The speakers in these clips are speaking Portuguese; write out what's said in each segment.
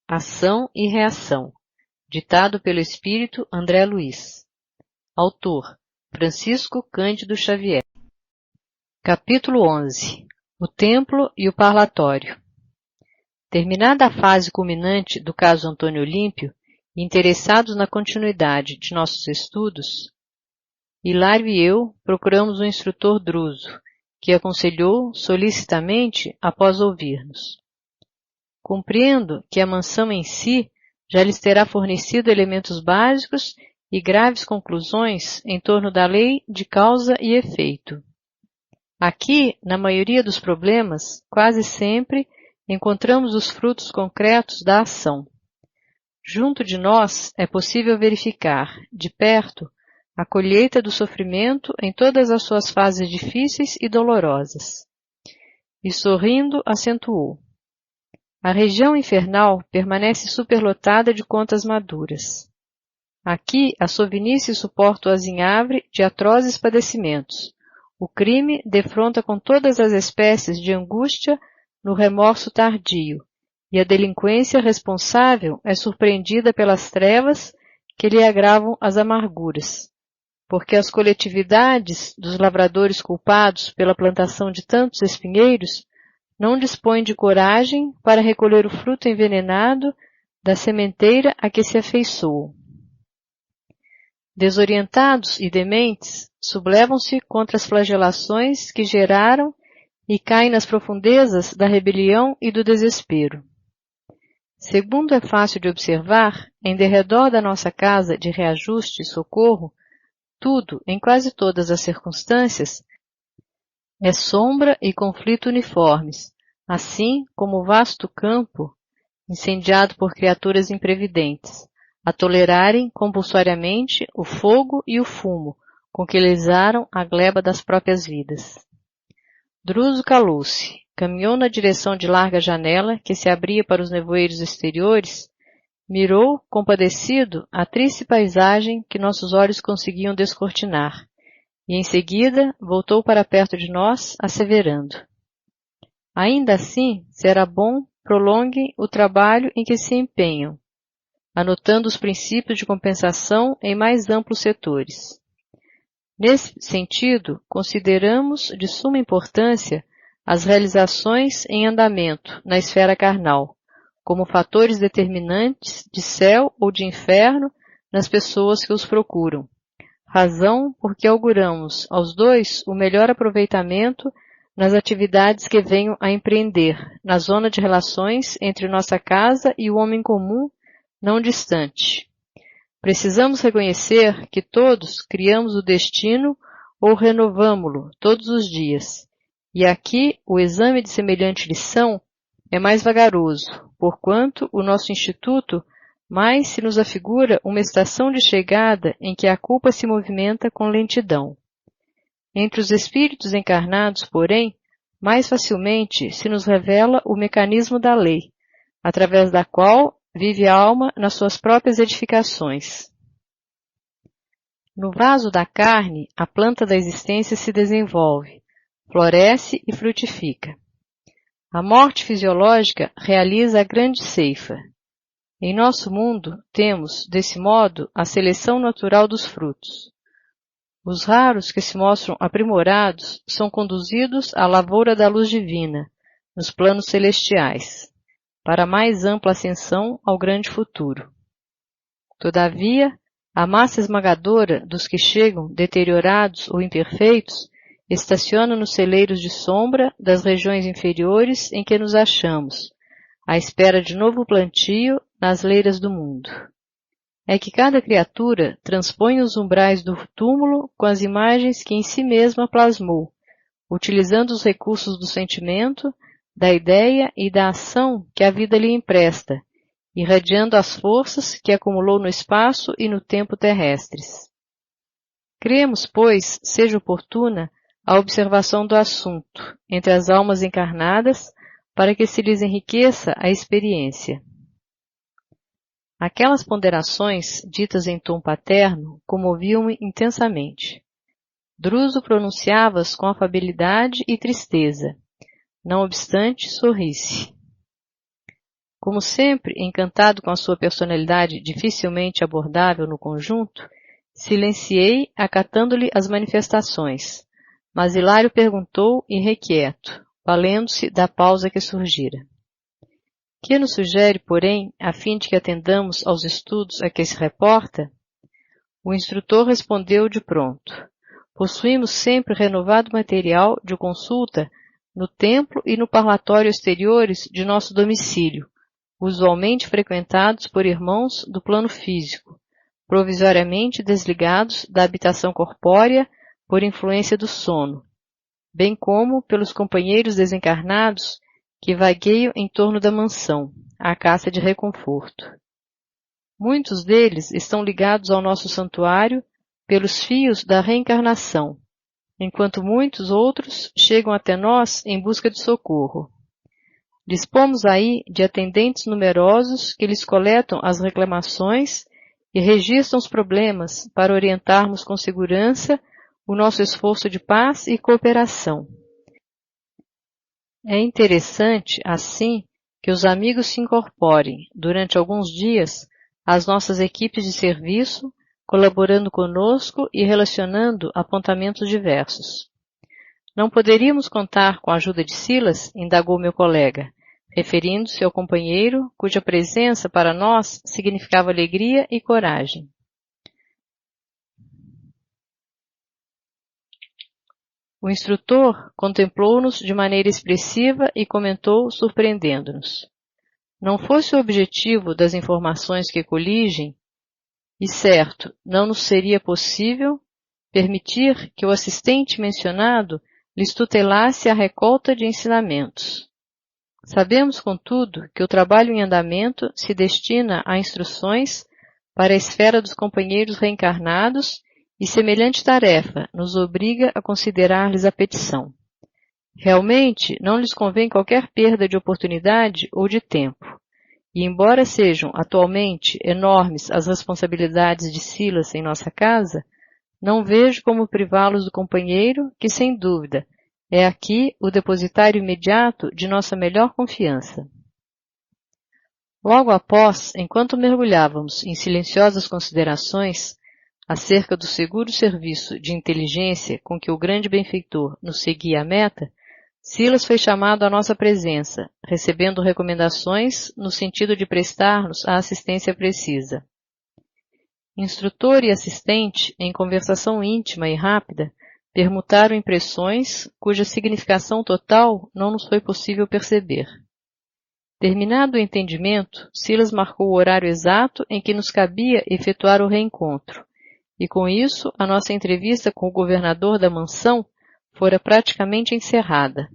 Ação e Reação, ditado pelo espírito André Luiz. Autor: Francisco Cândido Xavier. Capítulo 11. O Templo e o Parlatório. Terminada a fase culminante do caso Antônio Olímpio, e interessados na continuidade de nossos estudos, Hilário e eu procuramos o instrutor Druso, que aconselhou solicitamente após ouvir-nos. Compreendo que a mansão em si já lhes terá fornecido elementos básicos e graves conclusões em torno da lei de causa e efeito. Aqui, na maioria dos problemas, quase sempre encontramos os frutos concretos da ação. Junto de nós é possível verificar, de perto, a colheita do sofrimento em todas as suas fases difíceis e dolorosas. E sorrindo, acentuou: a região infernal permanece superlotada de contas maduras. Aqui a sovinice suporta o azinhavre de atrozes padecimentos. O crime defronta com todas as espécies de angústia no remorso tardio, e a delinquência responsável é surpreendida pelas trevas que lhe agravam as amarguras, porque as coletividades dos lavradores culpados pela plantação de tantos espinheiros não dispõem de coragem para recolher o fruto envenenado da sementeira a que se afeiçoam. Desorientados e dementes, sublevam-se contra as flagelações que geraram e caem nas profundezas da rebelião e do desespero. Segundo é fácil de observar, em derredor da nossa casa de reajuste e socorro, tudo, em quase todas as circunstâncias, é sombra e conflito uniformes, assim como o vasto campo incendiado por criaturas imprevidentes, a tolerarem compulsoriamente o fogo e o fumo com que eles aram a gleba das próprias vidas. Druso calou-se, caminhou na direção de larga janela que se abria para os nevoeiros exteriores, mirou, compadecido, a triste paisagem que nossos olhos conseguiam descortinar, e em seguida voltou para perto de nós, asseverando: ainda assim, será bom prolonguem o trabalho em que se empenham, anotando os princípios de compensação em mais amplos setores. Nesse sentido, consideramos de suma importância as realizações em andamento na esfera carnal, como fatores determinantes de céu ou de inferno nas pessoas que os procuram, razão porque auguramos aos dois o melhor aproveitamento nas atividades que venham a empreender na zona de relações entre nossa casa e o homem comum não distante. Precisamos reconhecer que todos criamos o destino ou renovamo-lo todos os dias, e aqui o exame de semelhante lição é mais vagaroso, porquanto o nosso instituto mais se nos afigura uma estação de chegada em que a culpa se movimenta com lentidão. Entre os espíritos encarnados, porém, mais facilmente se nos revela o mecanismo da lei, através da qual vive a alma nas suas próprias edificações. No vaso da carne, a planta da existência se desenvolve, floresce e frutifica. A morte fisiológica realiza a grande ceifa. Em nosso mundo, temos, desse modo, a seleção natural dos frutos. Os raros que se mostram aprimorados são conduzidos à lavoura da luz divina, nos planos celestiais, para mais ampla ascensão ao grande futuro. Todavia, a massa esmagadora dos que chegam deteriorados ou imperfeitos estaciona nos celeiros de sombra das regiões inferiores em que nos achamos, à espera de novo plantio nas leiras do mundo. É que cada criatura transpõe os umbrais do túmulo com as imagens que em si mesma plasmou, utilizando os recursos do sentimento, da ideia e da ação que a vida lhe empresta, irradiando as forças que acumulou no espaço e no tempo terrestres. Cremos, pois, seja oportuna a observação do assunto entre as almas encarnadas para que se lhes enriqueça a experiência. Aquelas ponderações, ditas em tom paterno, comoviam-me intensamente. Druso pronunciava-as com afabilidade e tristeza. Não obstante, sorri-se. Como sempre, encantado com a sua personalidade dificilmente abordável no conjunto, silenciei, acatando-lhe as manifestações, mas Hilário perguntou irrequieto, valendo-se da pausa que surgira. Que nos sugere, porém, a fim de que atendamos aos estudos a que se reporta? O instrutor respondeu de pronto. Possuímos sempre renovado material de consulta no templo e no parlatório exteriores de nosso domicílio, usualmente frequentados por irmãos do plano físico, provisoriamente desligados da habitação corpórea por influência do sono, bem como pelos companheiros desencarnados que vagueiam em torno da mansão, à caça de reconforto. Muitos deles estão ligados ao nosso santuário pelos fios da reencarnação, enquanto muitos outros chegam até nós em busca de socorro. Dispomos aí de atendentes numerosos que lhes coletam as reclamações e registram os problemas para orientarmos com segurança o nosso esforço de paz e cooperação. É interessante, assim, que os amigos se incorporem, durante alguns dias, às nossas equipes de serviço, colaborando conosco e relacionando apontamentos diversos. Não poderíamos contar com a ajuda de Silas? Indagou meu colega, referindo-se ao companheiro cuja presença para nós significava alegria e coragem. O instrutor contemplou-nos de maneira expressiva e comentou, surpreendendo-nos. Não fosse o objetivo das informações que coligem, e certo, não nos seria possível permitir que o assistente mencionado lhes tutelasse a recolta de ensinamentos. Sabemos, contudo, que o trabalho em andamento se destina a instruções para a esfera dos companheiros reencarnados e semelhante tarefa nos obriga a considerar-lhes a petição. Realmente, não lhes convém qualquer perda de oportunidade ou de tempo, e embora sejam atualmente enormes as responsabilidades de Silas em nossa casa, não vejo como privá-los do companheiro que, sem dúvida, é aqui o depositário imediato de nossa melhor confiança. Logo após, enquanto mergulhávamos em silenciosas considerações acerca do seguro serviço de inteligência com que o grande benfeitor nos seguia à meta, Silas foi chamado à nossa presença, recebendo recomendações no sentido de prestar-nos a assistência precisa. Instrutor e assistente, em conversação íntima e rápida, permutaram impressões cuja significação total não nos foi possível perceber. Terminado o entendimento, Silas marcou o horário exato em que nos cabia efetuar o reencontro, e com isso a nossa entrevista com o governador da mansão fora praticamente encerrada.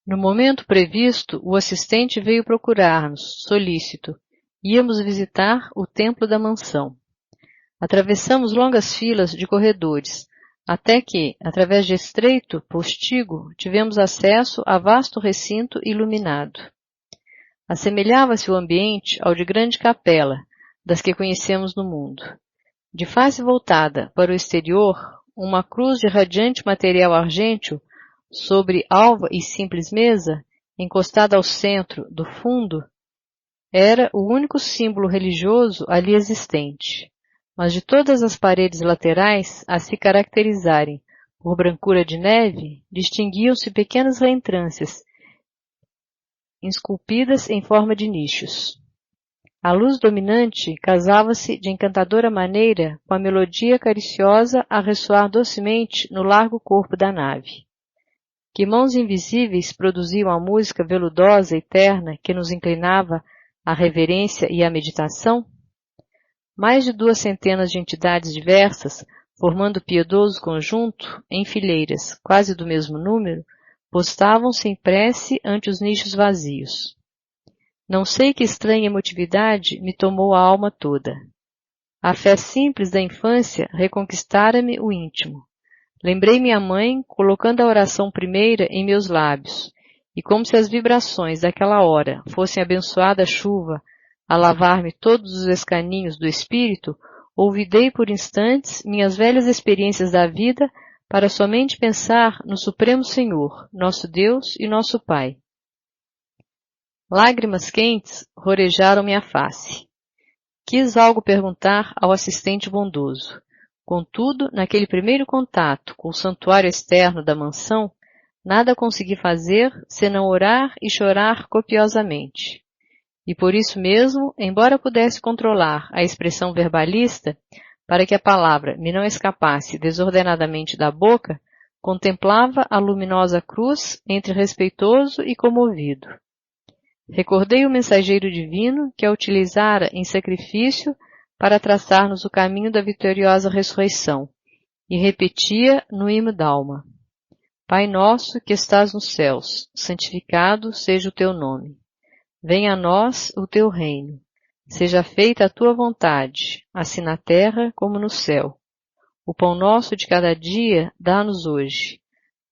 No momento previsto, o assistente veio procurar-nos, solícito. Íamos visitar o templo da mansão. Atravessamos longas filas de corredores, até que, através de estreito postigo, tivemos acesso a vasto recinto iluminado. Assemelhava-se o ambiente ao de grande capela, das que conhecemos no mundo. De face voltada para o exterior, uma cruz de radiante material argênteo, sobre alva e simples mesa, encostada ao centro do fundo, era o único símbolo religioso ali existente. Mas de todas as paredes laterais, a se caracterizarem por brancura de neve, distinguiam-se pequenas reentrâncias, esculpidas em forma de nichos. A luz dominante casava-se de encantadora maneira com a melodia cariciosa a ressoar docemente no largo corpo da nave. Que mãos invisíveis produziam a música veludosa e terna que nos inclinava à reverência e à meditação? Mais de 200 de entidades diversas, formando piedoso conjunto, em fileiras, quase do mesmo número, postavam-se em prece ante os nichos vazios. Não sei que estranha emotividade me tomou a alma toda. A fé simples da infância reconquistara-me o íntimo. Lembrei minha mãe colocando a oração primeira em meus lábios, e como se as vibrações daquela hora fossem abençoada chuva a lavar-me todos os escaninhos do espírito, olvidei por instantes minhas velhas experiências da vida para somente pensar no Supremo Senhor, nosso Deus e nosso Pai. Lágrimas quentes rorejaram minha face. Quis algo perguntar ao assistente bondoso. Contudo, naquele primeiro contato com o santuário externo da mansão, nada consegui fazer senão orar e chorar copiosamente. E por isso mesmo, embora pudesse controlar a expressão verbalista, para que a palavra me não escapasse desordenadamente da boca, contemplava a luminosa cruz entre respeitoso e comovido. Recordei o mensageiro divino que a utilizara em sacrifício para traçar-nos o caminho da vitoriosa ressurreição, e repetia no hino d'alma: Pai nosso que estás nos céus, santificado seja o teu nome. Venha a nós o teu reino. Seja feita a tua vontade, assim na terra como no céu. O pão nosso de cada dia dá-nos hoje.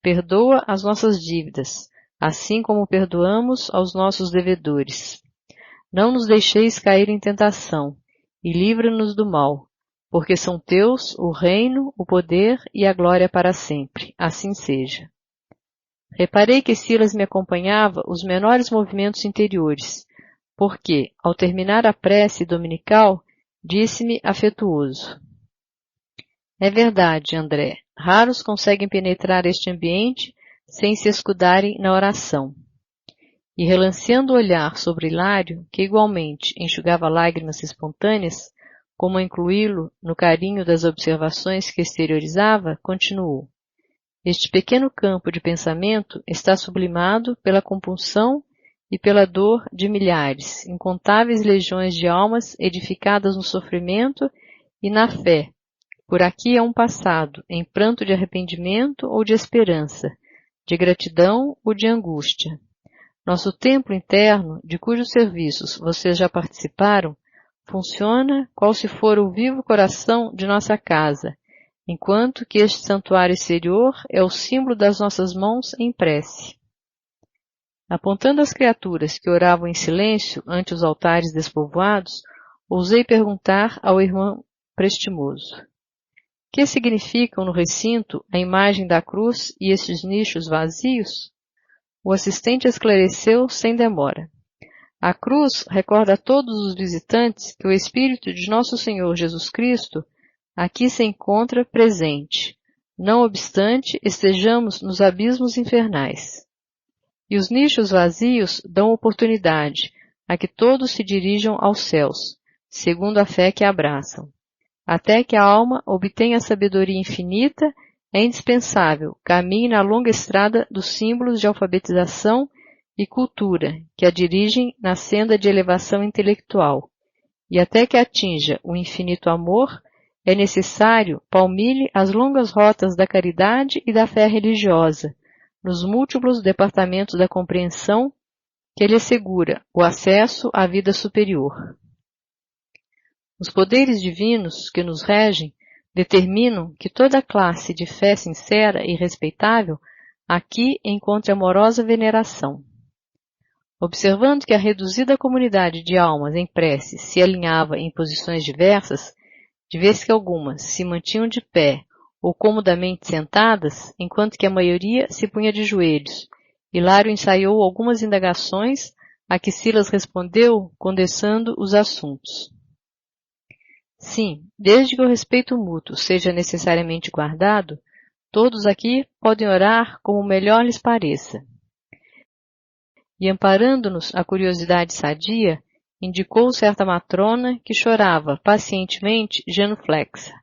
Perdoa as nossas dívidas, assim como perdoamos aos nossos devedores. Não nos deixeis cair em tentação, e livra-nos do mal, porque são teus o reino, o poder e a glória para sempre. Assim seja. Reparei que Silas me acompanhava os menores movimentos interiores, porque, ao terminar a prece dominical, disse-me afetuoso: É verdade, André, raros conseguem penetrar este ambiente sem se escudarem na oração. E relanceando o olhar sobre Hilário, que igualmente enxugava lágrimas espontâneas, como a incluí-lo no carinho das observações que exteriorizava, continuou: Este pequeno campo de pensamento está sublimado pela compulsão e pela dor de milhares, incontáveis legiões de almas edificadas no sofrimento e na fé. Por aqui é um passado, em pranto de arrependimento ou de esperança, de gratidão ou de angústia. Nosso templo interno, de cujos serviços vocês já participaram, funciona qual se fora o vivo coração de nossa casa, enquanto que este santuário exterior é o símbolo das nossas mãos em prece. Apontando as criaturas que oravam em silêncio ante os altares despovoados, ousei perguntar ao irmão Prestimoso: que significam no recinto a imagem da cruz e estes nichos vazios? O assistente esclareceu sem demora. A cruz recorda a todos os visitantes que o Espírito de Nosso Senhor Jesus Cristo aqui se encontra presente, não obstante estejamos nos abismos infernais. E os nichos vazios dão oportunidade a que todos se dirijam aos céus, segundo a fé que abraçam. Até que a alma obtenha a sabedoria infinita, é indispensável caminhe na longa estrada dos símbolos de alfabetização e cultura que a dirigem na senda de elevação intelectual. E até que atinja o infinito amor, é necessário palmilhe as longas rotas da caridade e da fé religiosa, nos múltiplos departamentos da compreensão que lhe assegura o acesso à vida superior. Os poderes divinos que nos regem determinam que toda classe de fé sincera e respeitável aqui encontre amorosa veneração. Observando que a reduzida comunidade de almas em prece se alinhava em posições diversas, de vez que algumas se mantinham de pé ou comodamente sentadas, enquanto que a maioria se punha de joelhos, Hilário ensaiou algumas indagações, a que Silas respondeu, condensando os assuntos. Sim, desde que o respeito mútuo seja necessariamente guardado, todos aqui podem orar como melhor lhes pareça. E amparando-nos a curiosidade sadia, indicou certa matrona que chorava pacientemente genuflexa,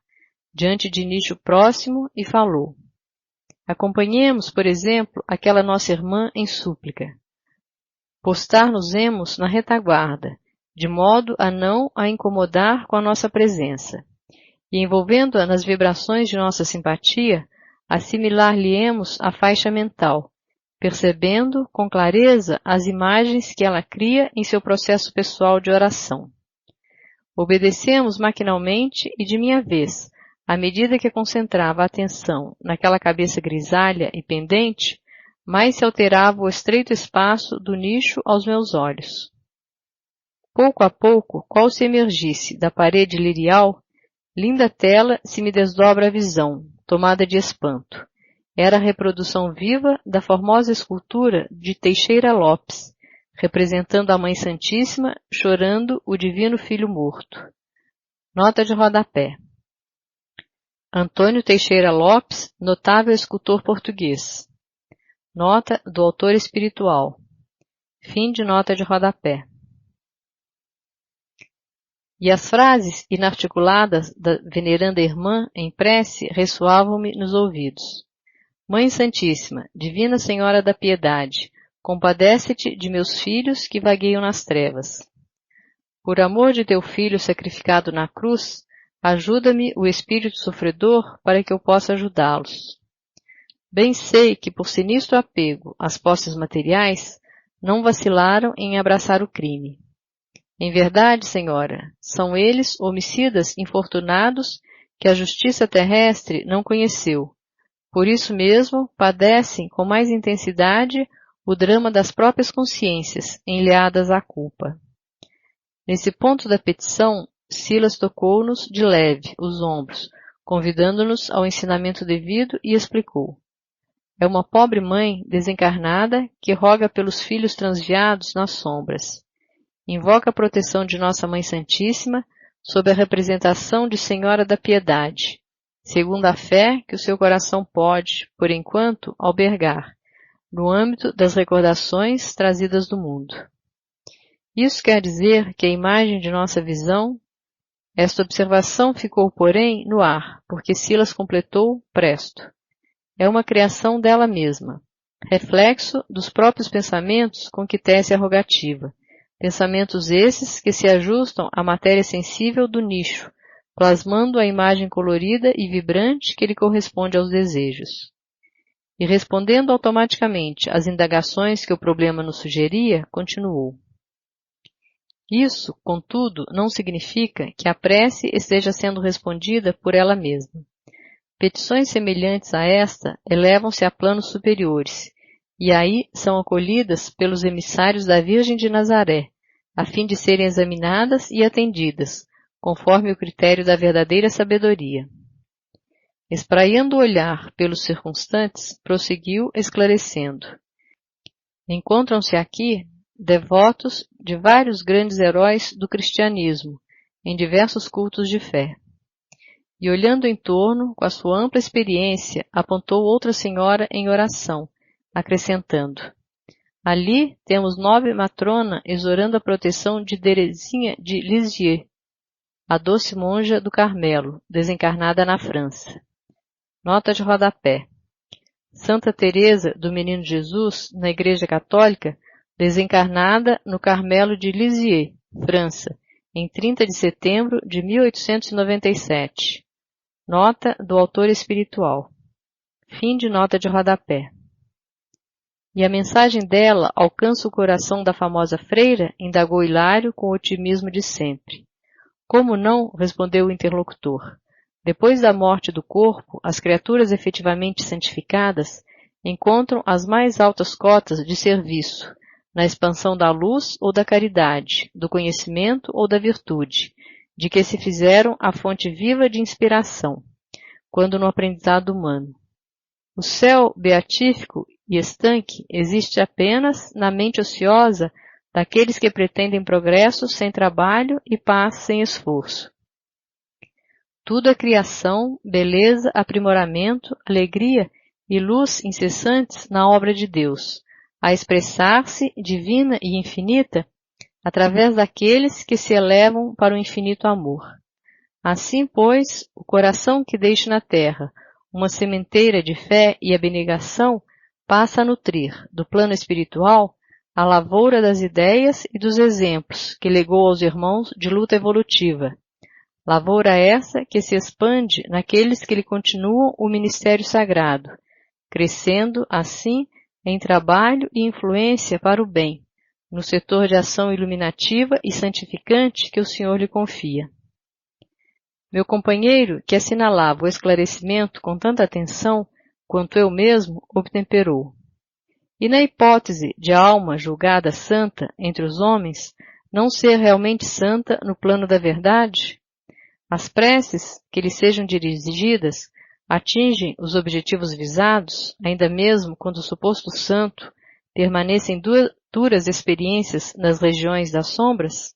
diante de nicho próximo, e falou: Acompanhemos, por exemplo, aquela nossa irmã em súplica. Postar-nos-emos na retaguarda, de modo a não a incomodar com a nossa presença, e envolvendo-a nas vibrações de nossa simpatia, assimilar-lhe-emos a faixa mental, percebendo com clareza as imagens que ela cria em seu processo pessoal de oração. Obedecemos maquinalmente e, de minha vez, à medida que concentrava a atenção naquela cabeça grisalha e pendente, mais se alterava o estreito espaço do nicho aos meus olhos. Pouco a pouco, qual se emergisse da parede lirial, linda tela se me desdobra a visão, tomada de espanto. Era a reprodução viva da formosa escultura de Teixeira Lopes, representando a Mãe Santíssima chorando o Divino Filho morto. Nota de rodapé. Antônio Teixeira Lopes, notável escultor português. Nota do autor espiritual. Fim de nota de rodapé. E as frases inarticuladas da veneranda irmã em prece ressoavam-me nos ouvidos. Mãe Santíssima, Divina Senhora da Piedade, compadece-te de meus filhos que vagueiam nas trevas. Por amor de teu Filho sacrificado na cruz, ajuda-me o espírito sofredor para que eu possa ajudá-los. Bem sei que por sinistro apego às posses materiais, não vacilaram em abraçar o crime. Em verdade, Senhora, são eles homicidas infortunados que a justiça terrestre não conheceu. Por isso mesmo, padecem com mais intensidade o drama das próprias consciências, enleadas à culpa. Nesse ponto da petição, Silas tocou-nos de leve os ombros, convidando-nos ao ensinamento devido e explicou. É uma pobre mãe desencarnada que roga pelos filhos transviados nas sombras. Invoca a proteção de Nossa Mãe Santíssima sob a representação de Senhora da Piedade, segundo a fé que o seu coração pode, por enquanto, albergar, no âmbito das recordações trazidas do mundo. Isso quer dizer que a imagem de nossa visão, esta observação ficou, porém, no ar, porque Silas completou presto. É uma criação dela mesma, reflexo dos próprios pensamentos com que tece a rogativa, pensamentos esses que se ajustam à matéria sensível do nicho, plasmando a imagem colorida e vibrante que lhe corresponde aos desejos. E respondendo automaticamente às indagações que o problema nos sugeria, continuou. Isso, contudo, não significa que a prece esteja sendo respondida por ela mesma. Petições semelhantes a esta elevam-se a planos superiores, e aí são acolhidas pelos emissários da Virgem de Nazaré, a fim de serem examinadas e atendidas, conforme o critério da verdadeira sabedoria. Espraiando o olhar pelos circunstantes, prosseguiu esclarecendo. Encontram-se aqui devotos de vários grandes heróis do cristianismo, em diversos cultos de fé. E olhando em torno, com a sua ampla experiência, apontou outra senhora em oração, acrescentando. Ali temos nobre matrona exorando a proteção de Teresinha de Lisieux, a doce monja do Carmelo, desencarnada na França. Nota de rodapé. Santa Teresa do Menino Jesus, na Igreja Católica, desencarnada no Carmelo de Lisieux, França, em 30 de setembro de 1897. Nota do autor espiritual. Fim de nota de rodapé. E a mensagem dela alcança o coração da famosa freira? Indagou Hilário com o otimismo de sempre. Como não? Respondeu o interlocutor. Depois da morte do corpo, as criaturas efetivamente santificadas encontram as mais altas cotas de serviço, na expansão da luz ou da caridade, do conhecimento ou da virtude, de que se fizeram a fonte viva de inspiração, quando no aprendizado humano. O céu beatífico e estanque existe apenas na mente ociosa daqueles que pretendem progresso sem trabalho e paz sem esforço. Tudo é criação, beleza, aprimoramento, alegria e luz incessantes na obra de Deus, a expressar-se divina e infinita através daqueles que se elevam para o infinito amor. Assim, pois, o coração que deixa na terra uma sementeira de fé e abnegação passa a nutrir, do plano espiritual, a lavoura das ideias e dos exemplos que legou aos irmãos de luta evolutiva. Lavoura essa que se expande naqueles que lhe continuam o ministério sagrado, crescendo, assim, em trabalho e influência para o bem, no setor de ação iluminativa e santificante que o Senhor lhe confia. Meu companheiro, que assinalava o esclarecimento com tanta atenção quanto eu mesmo, obtemperou. E na hipótese de a alma julgada santa entre os homens, não ser realmente santa no plano da verdade? As preces que lhe sejam dirigidas atingem os objetivos visados, ainda mesmo quando o suposto santo permaneça em duras experiências nas regiões das sombras?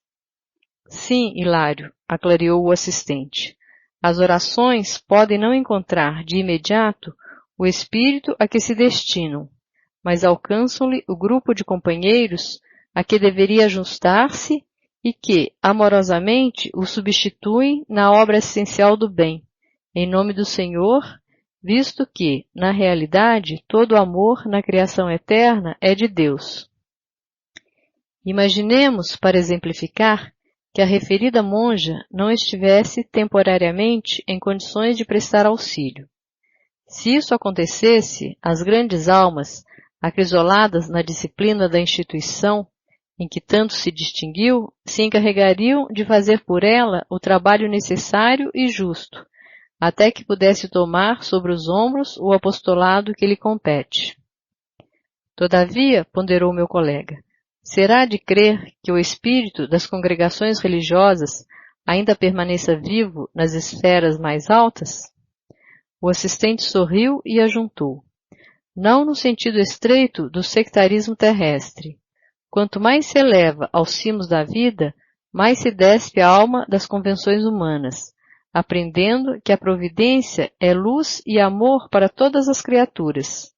Sim, Hilário, aclareou o assistente. As orações podem não encontrar de imediato o espírito a que se destinam, mas alcançam-lhe o grupo de companheiros a que deveria ajustar-se e que, amorosamente, o substituem na obra essencial do bem, em nome do Senhor, visto que, na realidade, todo amor na criação eterna é de Deus. Imaginemos, para exemplificar, que a referida monja não estivesse temporariamente em condições de prestar auxílio. Se isso acontecesse, as grandes almas, acrisoladas na disciplina da instituição, em que tanto se distinguiu, se encarregariam de fazer por ela o trabalho necessário e justo, até que pudesse tomar sobre os ombros o apostolado que lhe compete. Todavia, ponderou meu colega, será de crer que o espírito das congregações religiosas ainda permaneça vivo nas esferas mais altas? O assistente sorriu e ajuntou. Não no sentido estreito do sectarismo terrestre. Quanto mais se eleva aos cimos da vida, mais se despe a alma das convenções humanas, aprendendo que a providência é luz e amor para todas as criaturas.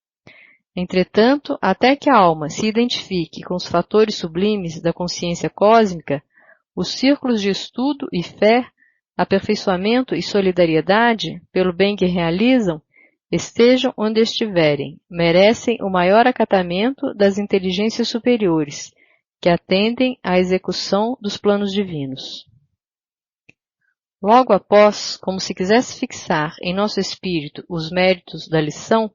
Entretanto, até que a alma se identifique com os fatores sublimes da consciência cósmica, os círculos de estudo e fé, aperfeiçoamento e solidariedade, pelo bem que realizam, estejam onde estiverem, merecem o maior acatamento das inteligências superiores, que atendem à execução dos planos divinos. Logo após, como se quisesse fixar em nosso espírito os méritos da lição,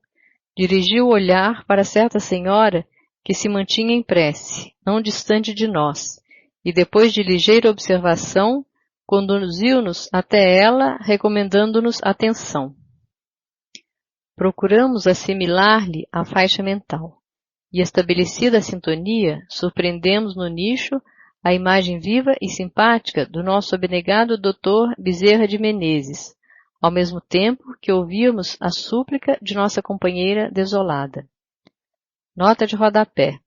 dirigiu o olhar para certa senhora que se mantinha em prece, não distante de nós, e depois de ligeira observação, conduziu-nos até ela, recomendando-nos atenção. Procuramos assimilar-lhe a faixa mental, e estabelecida a sintonia, surpreendemos no nicho a imagem viva e simpática do nosso abnegado Dr. Bezerra de Menezes, ao mesmo tempo que ouvíamos a súplica de nossa companheira desolada. Nota de rodapé.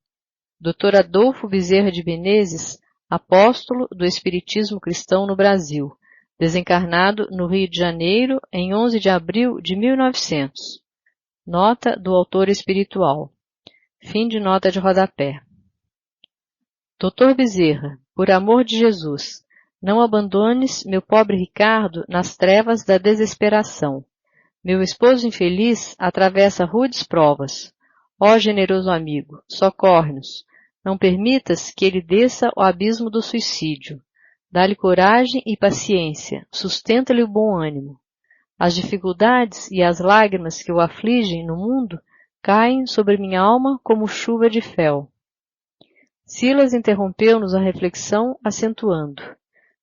Dr. Adolfo Bezerra de Menezes, apóstolo do Espiritismo Cristão no Brasil, desencarnado no Rio de Janeiro em 11 de abril de 1900. Nota do autor espiritual. Fim de nota de rodapé. Dr. Bezerra, por amor de Jesus, não abandones meu pobre Ricardo nas trevas da desesperação. Meu esposo infeliz atravessa rudes provas. Ó generoso amigo, socorre-nos. Não permitas que ele desça ao abismo do suicídio. Dá-lhe coragem e paciência, sustenta-lhe o bom ânimo. As dificuldades e as lágrimas que o afligem no mundo caem sobre minha alma como chuva de fel. Silas interrompeu-nos a reflexão, acentuando.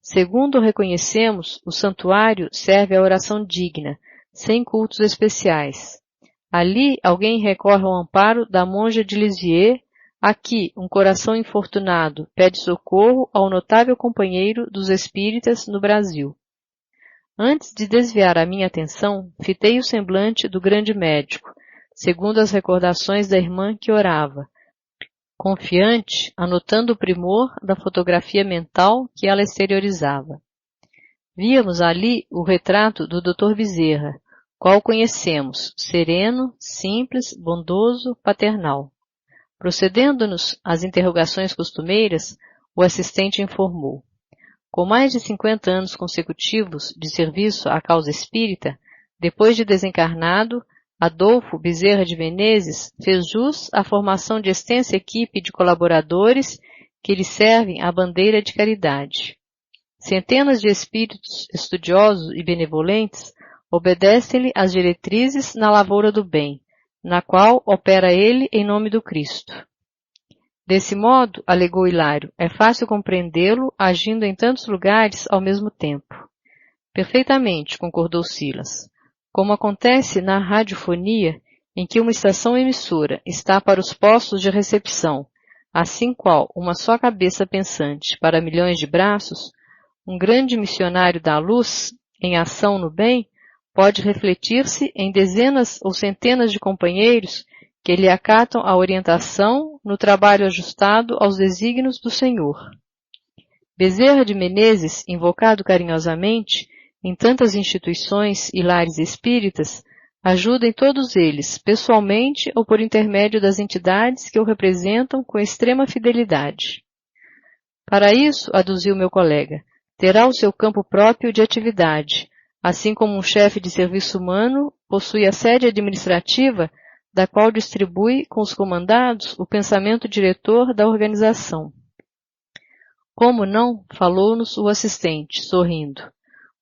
Segundo reconhecemos, o santuário serve à oração digna, sem cultos especiais. Ali alguém recorre ao amparo da monja de Lisieux. Aqui, um coração infortunado pede socorro ao notável companheiro dos espíritas no Brasil. Antes de desviar a minha atenção, fitei o semblante do grande médico, segundo as recordações da irmã que orava, confiante, anotando o primor da fotografia mental que ela exteriorizava. Víamos ali o retrato do Dr. Bezerra, qual conhecemos, sereno, simples, bondoso, paternal. Procedendo-nos às interrogações costumeiras, o assistente informou. Com mais de 50 anos consecutivos de serviço à causa espírita, depois de desencarnado, Adolfo Bezerra de Menezes fez jus à formação de extensa equipe de colaboradores que lhe servem a bandeira de caridade. Centenas de espíritos estudiosos e benevolentes obedecem-lhe as diretrizes na lavoura do bem, na qual opera ele em nome do Cristo. Desse modo, alegou Hilário, é fácil compreendê-lo agindo em tantos lugares ao mesmo tempo. Perfeitamente, concordou Silas. Como acontece na radiofonia, em que uma estação emissora está para os postos de recepção, assim qual uma só cabeça pensante para milhões de braços, um grande missionário da luz, em ação no bem, pode refletir-se em dezenas ou centenas de companheiros que lhe acatam a orientação no trabalho ajustado aos desígnios do Senhor. Bezerra de Menezes, invocado carinhosamente em tantas instituições e lares espíritas, ajuda em todos eles, pessoalmente ou por intermédio das entidades que o representam com extrema fidelidade. Para isso, aduziu meu colega, terá o seu campo próprio de atividade, assim como um chefe de serviço humano possui a sede administrativa da qual distribui com os comandados o pensamento diretor da organização. Como não, falou-nos o assistente, sorrindo.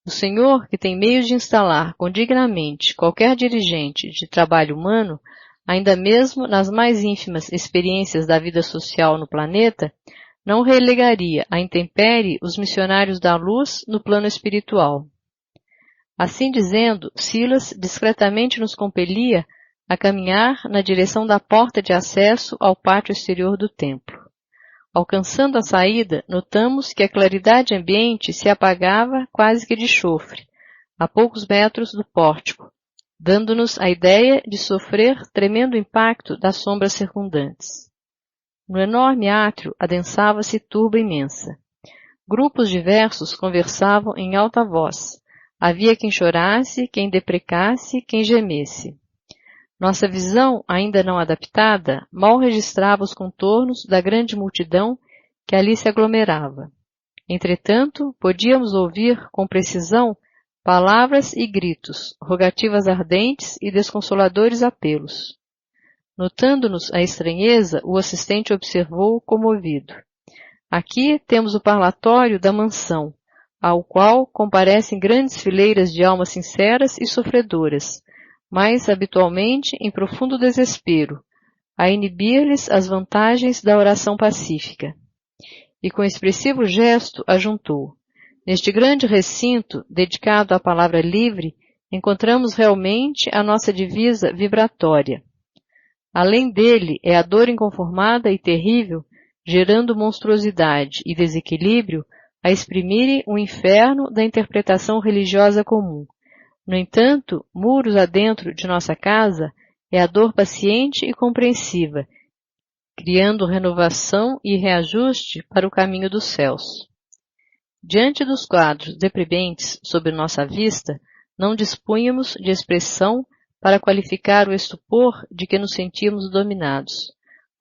O senhor, que tem meios de instalar condignamente qualquer dirigente de trabalho humano, ainda mesmo nas mais ínfimas experiências da vida social no planeta, não relegaria à intempérie os missionários da luz no plano espiritual. Assim dizendo, Silas discretamente nos compelia a caminhar na direção da porta de acesso ao pátio exterior do templo. Alcançando a saída, notamos que a claridade ambiente se apagava quase que de chofre, a poucos metros do pórtico, dando-nos a ideia de sofrer tremendo impacto das sombras circundantes. No enorme átrio adensava-se turba imensa. Grupos diversos conversavam em alta voz. Havia quem chorasse, quem deprecasse, quem gemesse. Nossa visão, ainda não adaptada, mal registrava os contornos da grande multidão que ali se aglomerava. Entretanto, podíamos ouvir com precisão palavras e gritos, rogativas ardentes e desconsoladores apelos. Notando-nos a estranheza, o assistente observou comovido. Aqui temos o parlatório da mansão, ao qual comparecem grandes fileiras de almas sinceras e sofredoras, mas habitualmente em profundo desespero, a inibir-lhes as vantagens da oração pacífica. E com expressivo gesto ajuntou: neste grande recinto, dedicado à palavra livre, encontramos realmente a nossa divisa vibratória. Além dele, é a dor inconformada e terrível, gerando monstruosidade e desequilíbrio, a exprimirem o inferno da interpretação religiosa comum. No entanto, muros adentro de nossa casa, é a dor paciente e compreensiva, criando renovação e reajuste para o caminho dos céus. Diante dos quadros deprimentes sob nossa vista, não dispunhamos de expressão para qualificar o estupor de que nos sentíamos dominados.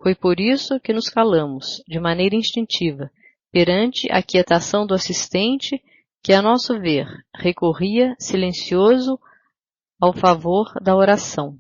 Foi por isso que nos calamos, de maneira instintiva, perante a quietação do assistente que, a nosso ver, recorria silencioso ao favor da oração.